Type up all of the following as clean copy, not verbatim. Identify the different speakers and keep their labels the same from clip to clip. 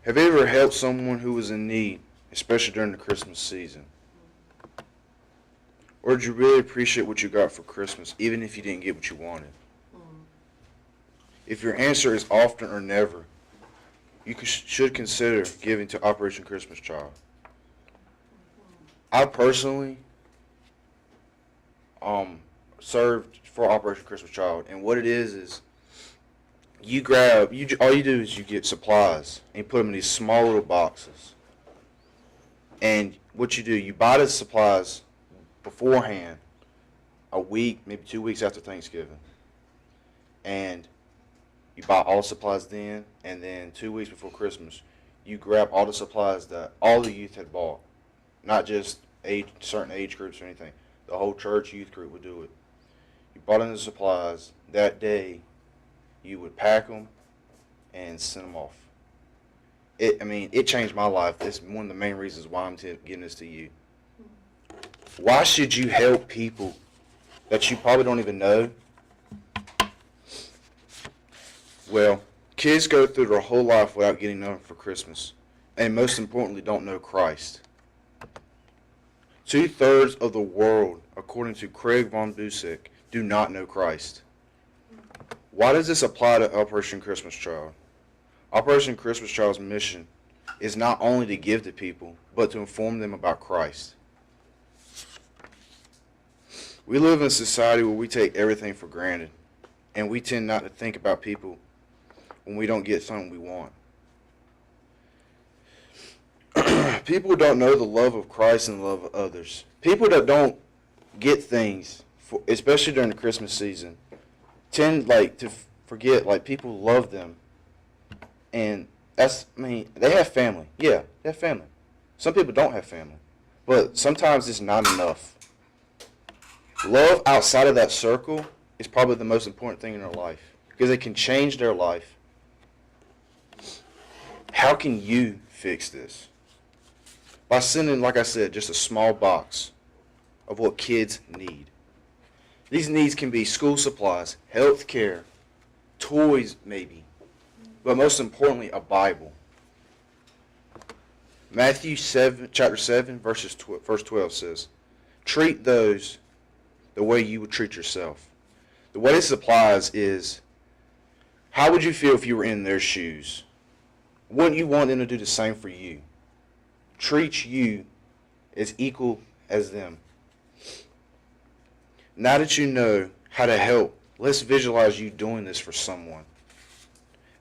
Speaker 1: Have you ever helped someone who was in need, especially during the Christmas season? Or did you really appreciate what you got for Christmas, even if you didn't get what you wanted? If your answer is often or never, you should consider giving to Operation Christmas Child. I personally served for Operation Christmas Child, and what it is all you do is you get supplies and you put them in these small little boxes. And what you do, you buy the supplies beforehand, a week, maybe 2 weeks after Thanksgiving, and you buy all the supplies then, and then 2 weeks before Christmas, you grab all the supplies that all the youth had bought, not just certain age groups or anything. The whole church youth group would do it. You bought in the supplies that day. You would pack them and send them off. It changed my life. It's one of the main reasons why I'm giving this to you. Why should you help people that you probably don't even know? Well, kids go through their whole life without getting nothing for Christmas, and most importantly, don't know Christ. 2/3 of the world, according to Craig von Busick, do not know Christ. Why does this apply to Operation Christmas Child? Operation Christmas Child's mission is not only to give to people, but to inform them about Christ. We live in a society where we take everything for granted, and we tend not to think about people when we don't get something we want. People don't know the love of Christ and the love of others. People that don't get things, especially during the Christmas season, tend to forget people love them, and they have family. Yeah, they have family. Some people don't have family, but sometimes it's not enough. Love outside of that circle is probably the most important thing in their life, because it can change their life. How can you fix this? By sending, like I said, just a small box of what kids need. These needs can be school supplies, health care, toys maybe, but most importantly, a Bible. Matthew 7, chapter 7, verse 12 says, treat those the way you would treat yourself. The way this applies is, how would you feel if you were in their shoes? Wouldn't you want them to do the same for you? Treat you as equal as them. Now that you know how to help, let's visualize you doing this for someone.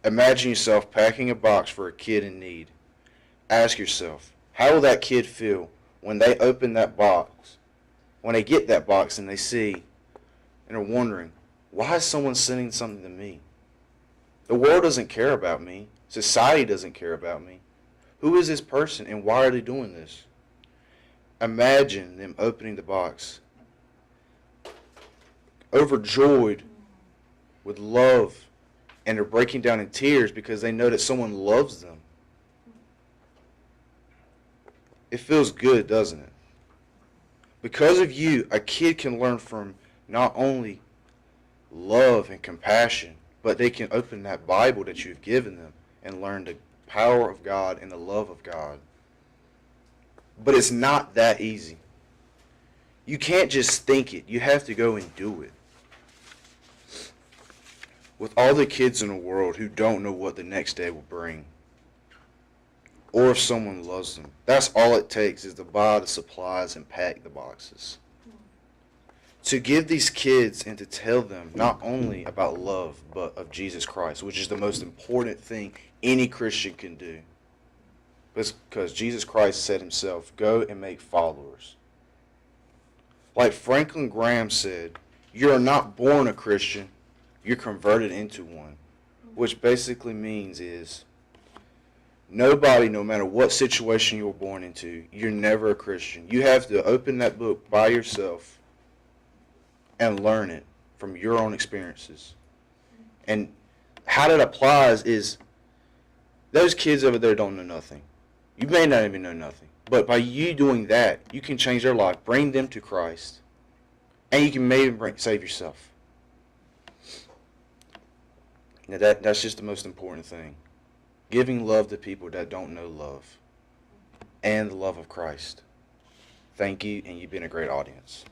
Speaker 1: Imagine yourself packing a box for a kid in need. Ask yourself, how will that kid feel when they open that box, when they get that box and they see and are wondering, why is someone sending something to me? The world doesn't care about me. Society doesn't care about me. Who is this person and why are they doing this? Imagine them opening the box, overjoyed with love, and they're breaking down in tears because they know that someone loves them. It feels good, doesn't it? Because of you, a kid can learn from not only love and compassion, but they can open that Bible that you've given them and learn the power of God and the love of God. But it's not that easy. You can't just think it. You have to go and do it. With all the kids in the world who don't know what the next day will bring, or if someone loves them, that's all it takes is to buy the supplies and pack the boxes. To give these kids and to tell them not only about love, but of Jesus Christ, which is the most important thing any Christian can do. Because Jesus Christ said himself, go and make followers. Like Franklin Graham said, you are not born a Christian, you're converted into one. Which basically means is, nobody, no matter what situation you were born into, you're never a Christian. You have to open that book by yourself and learn it from your own experiences. And how that applies is, those kids over there don't know nothing. You may not even know nothing. But by you doing that, you can change their life, bring them to Christ, and you can maybe save yourself. Now that's just the most important thing. giving love to people that don't know love and the love of Christ. Thank you, and you've been a great audience.